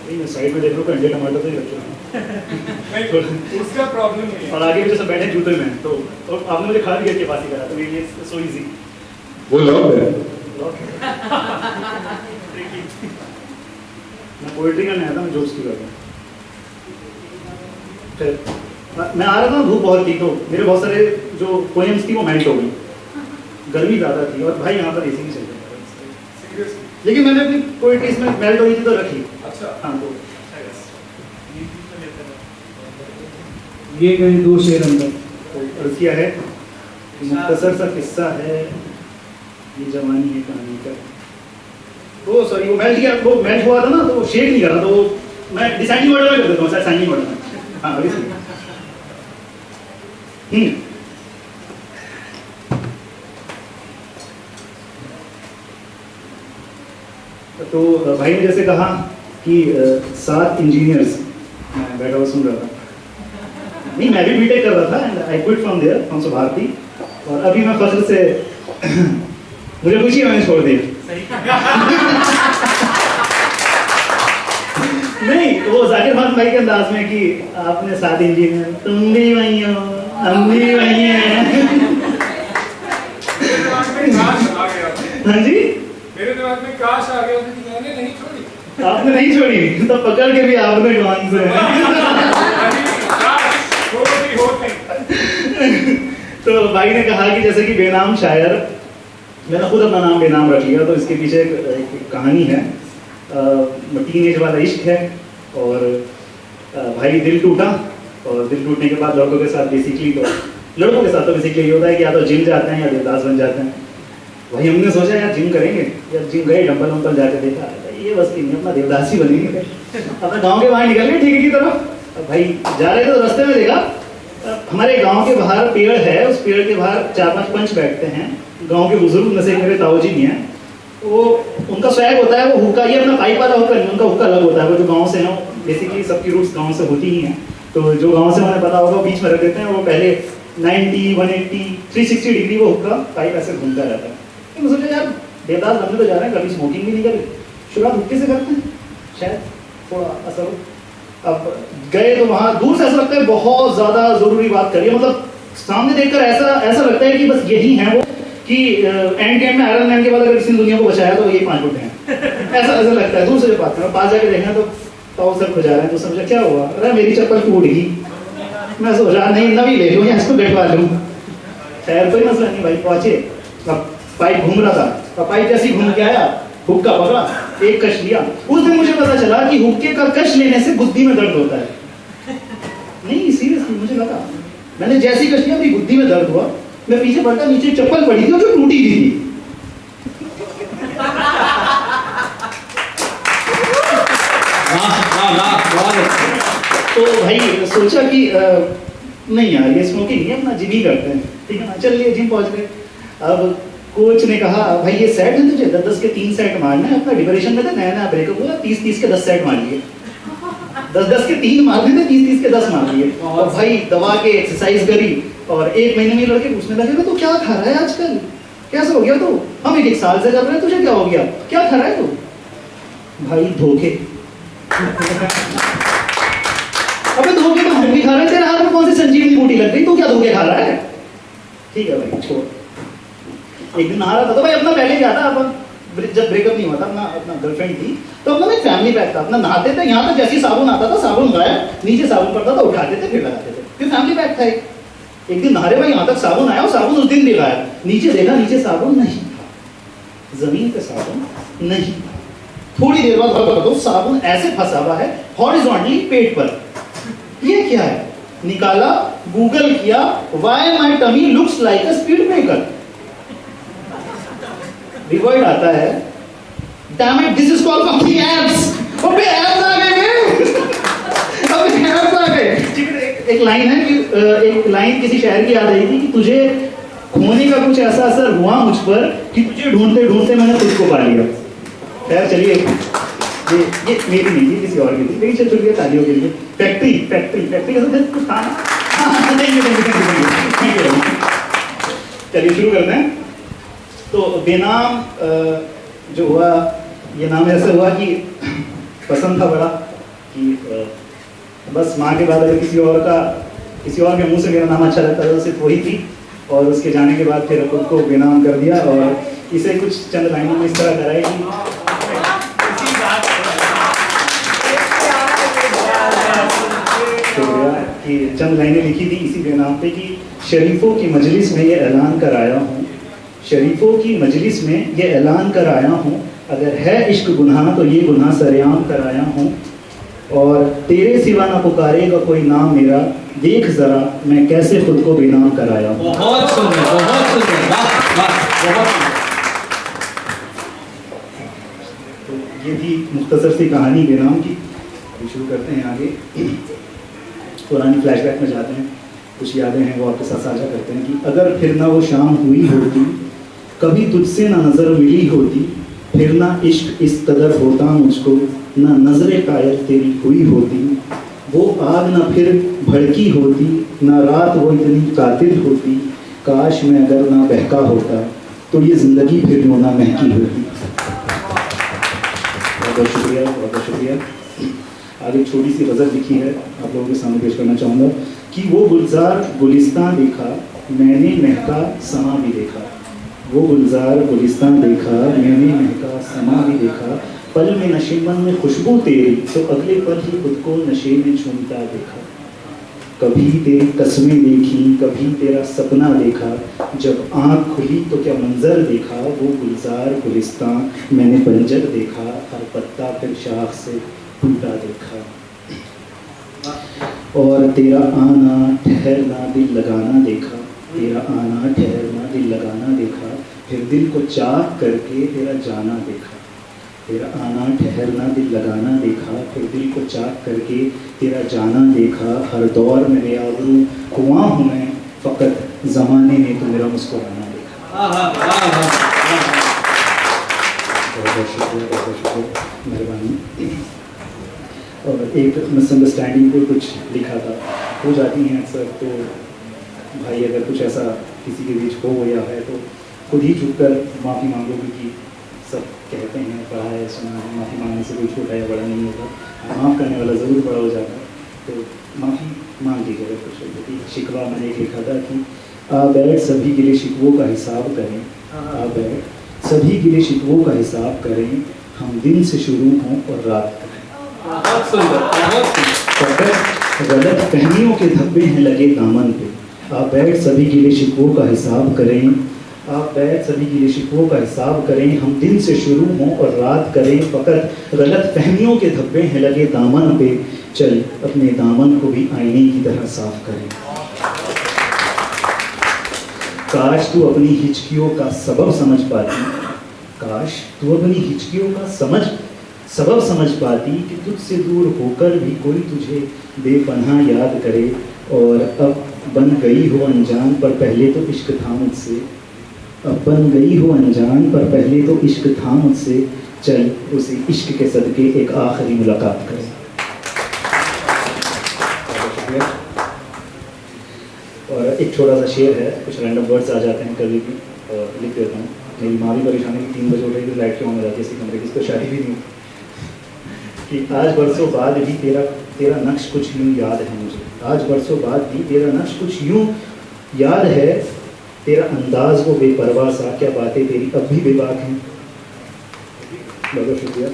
नहीं मैं साइड में देख रहा हूँ, अंडे टमाटर तो ही रखे हैं। नहीं उसका प्रॉब्लम नहीं है। और आगे मुझे सब बैठे जूते में, तो और आपने मुझे खा लिया के पास ही करा, तो ये सो इजी। वो लॉक है। मैं पोइट्री का नहीं आता, मैं जोक्स की करता हूँ। फिर मैं आ रहा था, धूप बहुत थी, तो मेरे बहुत सारे जो पोएम्स थी वो मेल्ट हो गई, गर्मी ज़्यादा थी और भाई यहाँ पर एसी नहीं चल रहा, लेकिन मैंने अपनी पोइट्री इसमें मेल्ट हो गई थी तो रखी। अच्छा हाँ, तो ये गए 2 शेर अंदर। तो अर्ज किया है, मुख्तसर सा किस्सा है ये जवानी है कहानी का। तो सॉरी वो मेल्ट हुआ था ना, तो शेड नहीं कर रहा, तो मैं डिसाइडिंग ऑर्डर में कर देता हूँ, शायद साइनिंग ऑर्डर में। हाँ अभी सुनिए। तो भाई ने जैसे कहा कि 7 इंजीनियर्स, मैं बैठा हुआ सुन रहा था, नहीं मैं भी बीटेक कर रहा था and I quit from there from Bharati, और अभी मैं फजल से मुझे खुशी है मैंने छोड़ दिया। नहीं तो वो जाकिर खान भाई के अंदाज में कि आपने 7 इंजीनियर, तुम भी वही हो हम भी वही हैं। हाँ जी, मेरे दिमाग में काश आ गया कि मैंने नहीं छोड़ी। आपने नहीं छोड़ी तो पकड़ के भी आपने कौन से तो भाई ने कहा कि जैसे कि बेनाम शायर, मैंने खुद अपना नाम बेनाम रख लिया, तो इसके पीछे एक कहानी है, टीनेज वाला इश्क है, और भाई दिल टूटा, और दिल टूटने के बाद लड़कों के साथ बेसिकली तो बेसिकली ये होता है कि या तो जिम जाते हैं या देवदास बन जाते हैं। वही हमने सोचा यार जिम करेंगे, यार जिम गए, डंबल वंबल जाके देखा, ये बस नहीं, अपना देवदास ही बनेंगे, अपना गाँव के बाहर निकल गए ठीक की तरफ। भाई जा रहे थे तो रास्ते में देखा हमारे गांव के बाहर पेड़ है, उस पेड़ के बाहर 4-5 पंच बैठते हैं, गांव के बुजुर्ग में से मेरे ताऊ जी नहीं है, वो उनका स्वैग होता है, वो हुक्का, ये अपना पाइप वाला हुक्का नहीं, उनका हुक्का अलग होता है, वो जो गांव से हैं, बेसिकली सबकी रूट्स गांव से होती ही हैं, तो जो गांव से उन्हें पता होगा बीच में रख देते हैं, वो पहले 90, 180, 360 डिग्री वो हुक्का पाइप ऐसे घूमता रहता है। तो मैं सोचा यार देवदास बनने तो जा रहे हैं, कभी स्मोकिंग भी नहीं करें, शुरुआत हुक्के से करते हैं, शायद थोड़ा असर हो। अब गए तो वहां दूर से ऐसा लगता है बहुत ज्यादा जरूरी बात करिए, मतलब सामने देखकर ऐसा लगता है कि बस यही है वो, कि एंड गेम में आयरन मैन के बाद अगर किसी ने दुनिया को बचाया तो ये 5 फुट हैं। ऐसा लगता है दूर से जब बात करें, पास जाके देखना तो ताऊ सर खुजा रहे हैं, तो समझा क्या हुआ, अरे मेरी चप्पल टूट गई, मैं सोचा नहीं नवी ले लूँ या इसको गटवा लूँ, खैर कोई मसला नहीं भाई, पहुंचे, अब पाइप घूम रहा था, अब पाइप जैसे घूम के आया, हुक्का पकड़ा, एक कश लिया। उस दिन मुझे पता चला कि हुक्के का कश लेने से बुद्धि में दर्द होता है। नहीं सीरियसली मुझे लगा, मैंने जैसी कश लिया मेरी बुद्धि में दर्द हुआ, मैं पीछे पलटा, नीचे चप्पल पड़ी थी जो टूटी थी। तो भाई सोचा कि नहीं यार ये स्मोकिंग नहीं, अपना जिम ही करते हैं, ठीक है ना, चलिए जिम पहुंच गए। अब कोच ने कहा भाई ये सेट है तुझे 10-10 के 3 सेट मारना है, अपना डिप्रेशन में था, नया ब्रेकअप हुआ, 30-30 के 10 सेट मार लिए, 10-10 के 3 मारने थे, 30-30 के 10 मार लिए, और भाई दबा के एक्सरसाइज करी, और 1 महीने में लड़के पूछने लगे तो क्या खा रहा है आजकल, कैसे हो गया तू, हम 1 साल से कर रहे हैं, तुझे क्या हो गया, क्या खा रहा है तू, भाई धोखे। अबे धोखे तो हम भी खा रहे हैं, तेरे हाथ में कौन सी संजीवनी बूटी लग गई, तू क्या धोखे खा रहा है, ठीक है भाई छोड़। एक दिन नहा रहा था, तो भाई अपना पहले क्या था, अपन जब ब्रेकअप नहीं हुआ था, अपना गर्लफ्रेंड थी, तो अपना एक फैमिली पैक था, अपना नहाते थे, यहाँ तक जैसे साबुन आता था साबुन गाया, नीचे साबुन पड़ता था, उठाते थे फिर लगाते थे, फिर फैमिली पैक था। एक दिन नहा रहे भाई, यहाँ तक साबुन आया, और साबुन उस दिन भी गाया, नीचे देखा नीचे साबुन नहीं था, जमीन पे साबुन नहीं, थोड़ी देर बाद बताओ साबुन ऐसे फंसा हुआ है हॉरिजॉन्टली पेट पर, ये क्या है, निकाला, गूगल किया, why my tummy looks like a speed breaker, revert आता है, damn it this is called fucking abs, अबे एब्स आ गए, अबे एब्स आ गए। एक लाइन है कि एक लाइन किसी शायर की याद आई थी कि तुझे खोने का कुछ ऐसा असर हुआ मुझ पर कि तुझे ढूंढते ढूंढते मैंने खुद को पा लिया। खैर चलिए, ये मेरी नहीं थी, किसी और की थी, लेकिन चल गया तालियों के लिए। फैक्ट्री कैसे कुछ था ना, चलिए शुरू करते हैं। तो बेनाम जो हुआ, ये नाम ऐसे हुआ कि पसंद था बड़ा, कि बस माँ के बाद अगर किसी और के मुंह से मेरा नाम अच्छा लगता था सिर्फ वही थी, और उसके जाने के बाद फिर खुद को बेनाम कर दिया और इसे कुछ चंद लाइनों में इस तरह कराए कि चंद लाइनें लिखी थी इसी बेनाम पे कि शरीफों की मजलिस में ये ऐलान कर आया हूँ, शरीफों की मजलिस में ये ऐलान कर आया हूँ, अगर है इश्क गुनाह तो ये गुनाह सरेआम कर आया हूँ, और तेरे सिवा ना पुकारेगा कोई नाम मेरा, देख जरा मैं कैसे खुद को बेनाम कराया हूँ। बहुत सुंदर, बहुत सुंदर, वाह वाह, बहुत सुंदर। तो ये थी मुख्तसर सी कहानी बेनाम की। अभी शुरू करते हैं आगे, पुरानी फ्लैशबैक में जाते हैं, कुछ यादें हैं वो आपके साथ साझा करते हैं कि अगर फिर ना वो शाम हुई होती, कभी तुझसे ना नज़र मिली होती, फिर ना इश्क इस कदर होता मुझको, ना नजरे कायल तेरी हुई होती, वो आग ना फिर भड़की होती, ना रात वो इतनी कातिल होती, काश मैं अगर ना बहका होता तो ये ज़िंदगी फिर यूं ना महकी होती। बहुत बहुत शुक्रिया, बहुत बहुत शुक्रिया। आगे छोटी सी गज़ल लिखी है, आप लोगों के सामने पेश करना चाहूँगा कि वो गुलजार गुलिस्तान देखा, मैंने महका समा भी देखा, वो गुलजार गुलिस्तान देखा, मैंने महका समा भी देखा, पल में नशीमन में खुशबू तेरी, तो अगले पल ही खुद को नशे में झूमता देखा, कभी तेरी कस्में देखी, कभी तेरा सपना देखा, जब आँख खुली तो क्या मंजर देखा, वो गुलजार गुलिस्तान मैंने बंजर देखा, हर पत्ता फिर शाख से टूटा देखा, और तेरा आना ठहरना दिल लगाना देखा, तेरा आना ठहरना दिल लगाना देखा, फिर दिल को चाक करके तेरा जाना देखा, तेरा आना ठहरना दिल लगाना देखा, फिर दिल को चाक करके तेरा जाना देखा, हर दौर में बेआबरू कुआं हूँ मैं, फ़कत ज़माने में तो मेरा मुस्कुराना देखा। बहुत शुक्रिया, बहुत शुक्रिया, मेहरबानी। और एक मिसअंडरस्टैंडिंग पे कुछ लिखा था, हो जाती हैं अक्सर, तो भाई अगर कुछ ऐसा किसी के बीच हो या है तो खुद ही छुप कर माफ़ी मांगो, क्योंकि सब कहते हैं, पढ़ा है, सुना है, माफ़ी मांगने से कोई छोटा या बड़ा नहीं होता, माफ़ करने वाला ज़रूर बड़ा हो जाता है, तो माफ़ी मांग लीजिए अगर कुछ हो। शिकवा मैंने एक लिखा था कि आ बैठ सभी गिले शिकवों का हिसाब करें, आ बैठ सभी गिले शिकवों का हिसाब करें, हम दिन से शुरू हों और रात करें। बहुत सुंदर, बहुत सुंदर। गलत फहमियों के धब्बे हैं लगे दामन पे, आप बैठ सभी गिले शिकवों का हिसाब करें, आप बैठ सभी गिले शिकवों का हिसाब करें, हम दिन से शुरू हों और रात करें, फ़कत गलत फहमियों के धब्बे हैं लगे दामन पे, चल अपने दामन को भी आईने की तरह साफ करें। काश तू अपनी हिचकियों का सबब समझ पाती, काश तू अपनी हिचकियों का सबब समझ पाती कि तुझसे दूर होकर भी कोई तुझे बेपनाह याद करे, और अब बन गई हो अनजान पर पहले तो इश्क था मुझसे, अब बन गई हो अनजान पर पहले तो इश्क था मुझसे, चल उसी इश्क के सदके एक आखिरी मुलाकात करें। और एक छोटा सा शेर है, कुछ रैंडम वर्ड्स आ जाते हैं कभी भी, और लिख देता हूँ। मेरी माँ भी परेशानी की 3 बजे उठ रही थी, लाइट क्यों हो जाती है इसी कमरे की, इसको शादी भी नहीं कि आज बरसों बाद भी तेरा नक्श कुछ यूँ याद है मुझे, आज बरसों बाद भी तेरा नक्श कुछ यूँ याद है, तेरा अंदाज वो बेपरवाह सा, क्या बातें तेरी अब भी बेबाक हैं। बहुत शुक्रिया।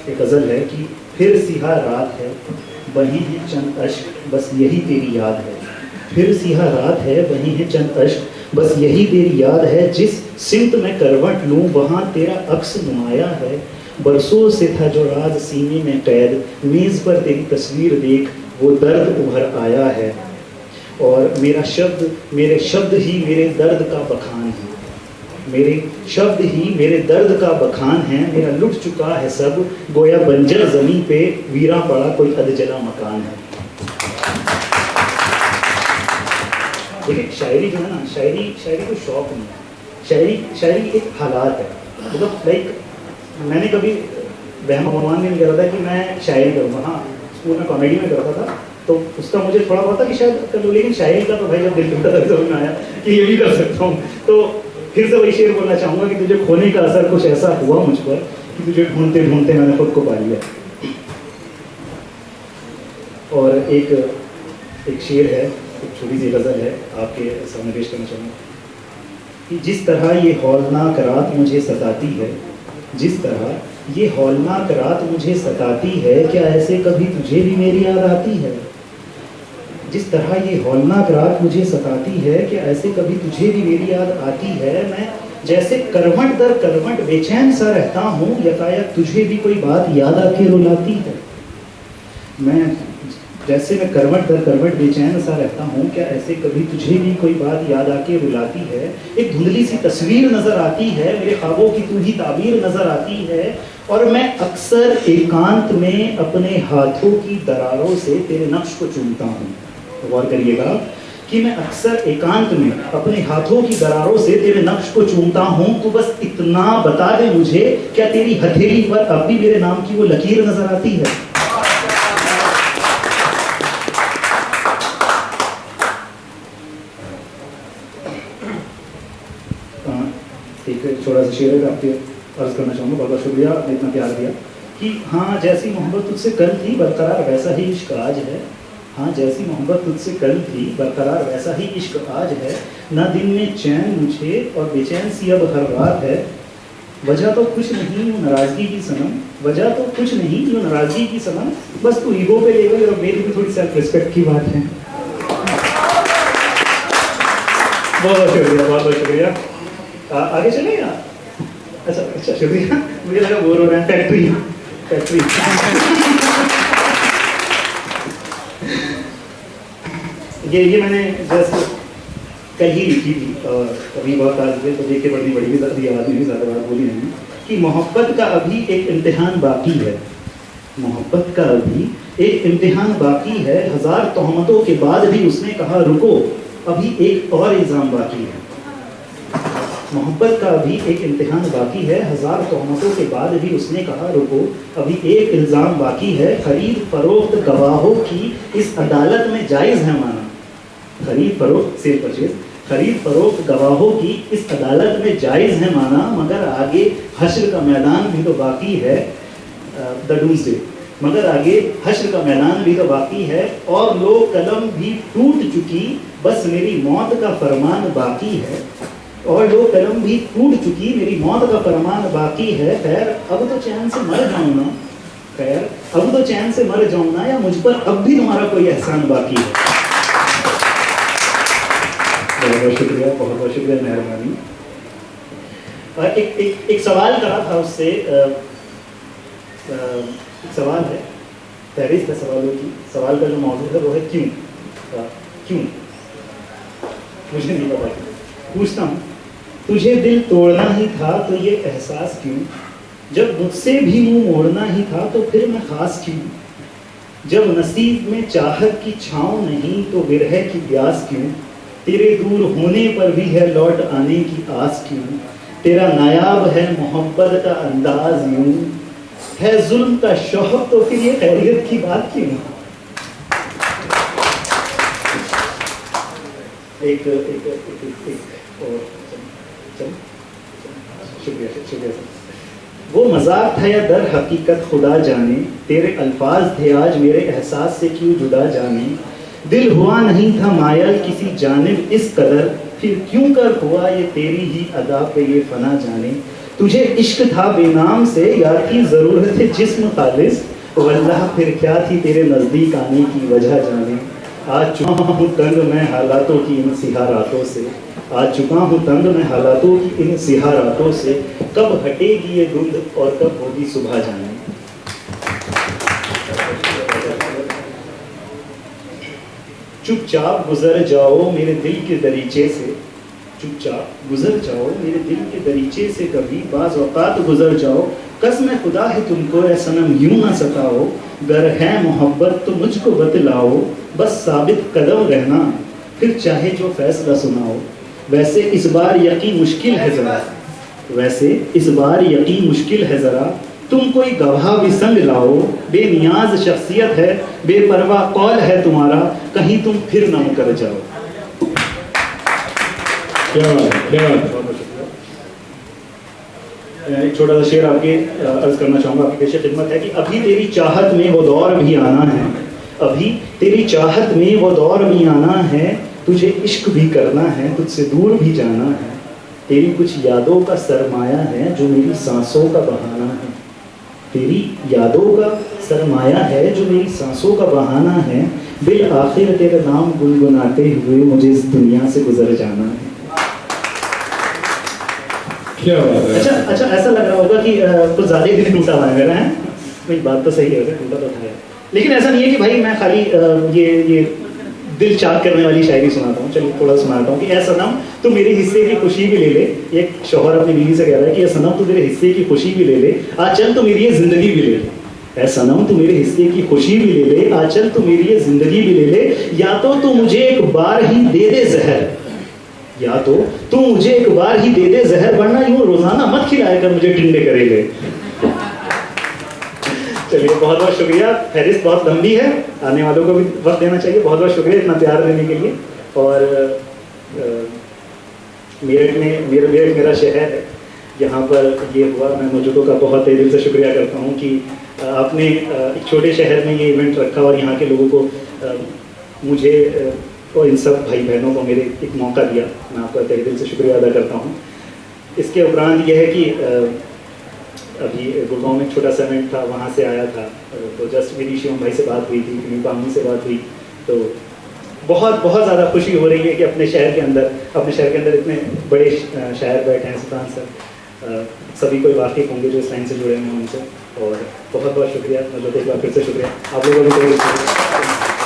एक गज़ल है कि फिर सिहा रात है वहीं है चंद अश्क, बस यही तेरी याद है, फिर सिहा रात है वहीं है चंद अश्क, बस यही तेरी याद है, जिस सिमत में करवट लूँ वहाँ तेरा अक्स नुमाया है, बरसों से था जो राज सीने में कैद, मेज़ पर तेरी तस्वीर देख वो दर्द उभर आया है, और मेरे शब्द ही मेरे दर्द का बखान है, मेरे शब्द ही मेरे दर्द का बखान है, मेरा लुट चुका है सब, गोया बंजर ज़मीं पे वीरा पड़ा कोई अधजला मकान है। देखिए शायरी जो है ना, शायरी को शौक नहीं है, शायरी एक हालात है, मतलब लाइक मैंने कभी वहम गुमान में नहीं करा था कि मैं शायरी करूँगा। हाँ, स्कूल में कॉमेडी में करता था तो उसका मुझे थोड़ा बहुत था कि शायद कर लूँ, लेकिन शायरी का तो भाई जब दिल टूटा तक समझ में आया कि ये भी कर सकता हूँ। तो फिर से वही शेर बोलना चाहूँगा कि तुझे खोने का असर कुछ ऐसा हुआ मुझ पर कि तुझे ढूंढते ढूंढते मैंने खुद को पा लिया। और एक शेर है, एक छोटी सी गज़ल है, आपके सामने पेश करना चाहूँगा कि जिस तरह ये हौलनाक रात मुझे सताती है, जिस तरह ये हौलनाक रात मुझे सताती है, क्या ऐसे कभी तुझे भी मेरी याद आती है? जिस तरह ये हौलनाक रात मुझे सताती है, क्या ऐसे कभी तुझे भी मेरी याद आती है? मैं जैसे करवट दर करवट बेचैन सा रहता हूँ, यकायक तुझे भी कोई बात याद आके रुलाती है। मैं करवट दर करवट बेचैन सा रहता हूँ, क्या ऐसे कभी तुझे भी कोई बात याद आके रुलाती है? एक धुंधली सी तस्वीर नजर आती है, मेरे ख्वाबों की तू ही ताबीर नजर आती है, और मैं अक्सर एकांत में अपने हाथों की दरारों से तेरे नक्श को चूमता हूँ। गौर करिएगा कि मैं अक्सर एकांत में अपने हाथों की दरारों से तेरे नक्श को चूमता हूँ। तू बस इतना बता दे मुझे, क्या तेरी हथेली पर अब भी मेरे नाम की वो लकीर नजर आती है? एक छोटा सा शेर है, आपके अर्ज करना चाहूँगा। बहुत बहुत शुक्रिया, आपने इतना प्यार दिया कि हाँ जैसी मोहब्बत तुझसे कल थी बरकरार वैसा ही इश्क आज है। हाँ जैसी मोहब्बत तुझसे कल थी बरकरार वैसा ही इश्क आज है। ना दिन में चैन मुझे और बेचैन सी अब हर रात है। वजह तो कुछ नहीं यूँ नाराज़गी की सनम, वजह तो कुछ नहीं यूँ नाराज़गी की सनम, बस तू ईगो पे ले गई और मेरी भी थोड़ी सेल्फ रिस्पेक्ट की बात है। बहुत शुक्रिया, बहुत बहुत शुक्रिया। आगे चलेगा? अच्छा शुक्रिया, मुझे लगा बोर हो रहा है। फैक्ट्री ये मैंने जस्ट कल ही लिखी थी और अभी बहुत आज तो देख के बड़ी भी याद नहीं, ज़्यादा बात बोली नहीं, कि मोहब्बत का अभी एक इम्तिहान बाकी है। मोहब्बत का अभी एक इम्तिहान बाकी है, 1000 तोहमतों के बाद भी उसने कहा रुको, अभी एक और इल्ज़ाम बाकी है। मोहब्बत का अभी एक इम्तिहान बाकी है, 1000 तोहमतों के बाद भी उसने कहा रुको, अभी एक इल्ज़ाम बाकी है। खरीद फरोख्त गवाहों की इस अदालत में जायज़ है माना। खरीद फरोख्त सेल परचेज, खरीद फरोख्त गवाहों की इस अदालत में जायज़ है माना, मगर आगे हश्र का मैदान भी तो बाकी है। द डूम्सडे, मगर आगे हश्र का मैदान भी तो बाकी है, और लोग कलम भी टूट चुकी, बस मेरी मौत का फरमान बाकी है। और लोग कलम भी टूट चुकी, मेरी मौत का फरमान बाकी है। खैर अब तो चैन से मर जाऊँ ना, खैर अब तो चैन से मर जाऊँ ना, या मुझ पर अब भी तुम्हारा कोई एहसान बाकी है। बहुत बहुत शुक्रिया, बहुत बहुत शुक्रिया, मेहरबानी। एक सवाल करा था उससे, एक सवाल है, फहरिस्त का सवालों की, सवाल का जो मौजूद है वो है क्यों। क्यों मुझे नहीं पता, पूछता हूँ, तुझे दिल तोड़ना ही था तो ये एहसास क्यों? जब मुझसे भी मुंह मोड़ना ही था तो फिर मैं खास क्यों? जब नसीब में चाहत की छाँव नहीं तो विरह की प्यास क्यों? तेरे दूर होने पर भी है लौट आने की आस क्यों? तेरा नायाब है मोहब्बत का अंदाज यूं, है जुल्म का शौहब तो फिर ये खैरियत की बात क्यों? एक और शुक्रिया सर। वो मजाक था या दर हकीकत खुदा जाने, तेरे अल्फाज थे आज मेरे एहसास से क्यों जुदा जाने। दिल हुआ नहीं था मायल किसी जानिब इस कदर, फिर क्यों कर हुआ ये तेरी ही अदा पे ये फना जाने। तुझे इश्क था बेनाम से या थी ज़रूरत जिस्म खालिस, वल्लाह फिर क्या थी तेरे नज़दीक आने की वजह जाने। आज चुका हूँ तंग मैं हालातों की इन सिहा रातों से, आज चुका हूँ तंग मैं हालातों की इन सिहा रातों से, कब हटेगी ये धुंध और कब होगी सुबह जाने। चुपचाप गुजर जाओ मेरे दिल के दरीचे से, चुपचाप गुजर जाओ मेरे दिल के दरीचे से, कभी बाज औकात गुजर जाओ, कसम खुदा है तुमको ए सनम यूं ना सताओ। गर है मोहब्बत तो मुझको बतलाओ, बस साबित कदम रहना फिर चाहे जो फैसला सुनाओ। वैसे इस बार यकीन मुश्किल है ज़रा, वैसे इस बार यकीन मुश्किल है ज़रा, तुम कोई गवाह भी संग लाओ। बेनियाज शख्सियत है बेपरवाह कौल है तुम्हारा, कहीं तुम फिर ना मुकर जाओ। क्या बात। एक छोटा सा शेर आपके अर्ज करना चाहूँगा, आपकी पेश खिदमत है कि अभी तेरी चाहत में वो दौर भी आना है, अभी तेरी चाहत में वो दौर भी आना है, तुझे इश्क भी करना है, तुझसे दूर भी जाना है। तेरी कुछ यादों का सरमाया है जो मेरी सांसों का बहाना है। तेरी यादों का सरमाया है जो मेरी सांसों का बहाना है। बिल आखिर तेरा नाम गुनगुनाते हुए मुझे इस दुनिया से गुजर जाना है। क्या बात है। अच्छा, ऐसा लग रहा होगा कि कुछ ज़्यादा ही दिल टूटा हुआ है मेरा, है? नहीं, बात तो सही है, टूटा तो था, लेकिन ऐसा नहीं है कि भाई मैं खाली ये दिल चाक करने वाली शायरी सुनाता हूँ। चलिए थोड़ा सुनाता हूँ कि ऐ सनम तू मेरे हिस्से की खुशी भी ले ले। एक शौहर अपनी बीवी से कह रहा है कि ऐ सनम तू मेरे हिस्से की खुशी भी ले ले, आज चल तू मेरी ये जिंदगी भी ले ले। ऐ सनम तू मेरे हिस्से की खुशी भी ले ले, आज चल तू मेरी ये जिंदगी भी ले ले। या तो तू मुझे एक बार ही दे दे जहर, या तो तू मुझे एक बार ही दे दे जहर, वरना यूं रोजाना मत खिलाया कर मुझे टिंडे करेले। चलिए बहुत बहुत शुक्रिया। फहरिस्त बहुत लंबी है, आने वालों को भी वक्त देना चाहिए। बहुत बहुत शुक्रिया इतना प्यार देने के लिए। और मेरठ में मेरठ मेरा शहर है, यहाँ पर ये हुआ। मैं मौजूदों का बहुत दिल से शुक्रिया करता हूँ कि आपने एक छोटे शहर में ये इवेंट रखा और यहाँ के लोगों को, मुझे और इन सब भाई बहनों को मेरे एक मौका दिया। मैं आपका तहे दिल से शुक्रिया अदा करता हूँ। इसके उपरांत यह है कि अभी गुड़गांव में एक छोटा सा इवेंट था, वहाँ से आया था, तो जस्ट मेरी शिवम भाई से बात हुई थी, पामी से बात हुई, तो बहुत बहुत ज़्यादा खुशी हो रही है कि अपने शहर के अंदर इतने बड़े शायर बैठे हैं। सुल्तान सर सभी कोई वाकिफ होंगे जो इस लाइन से जुड़े हुए हैं उनसे। और बहुत बहुत शुक्रिया, मैं जो एक बार फिर से शुक्रिया आप लोगों को भी।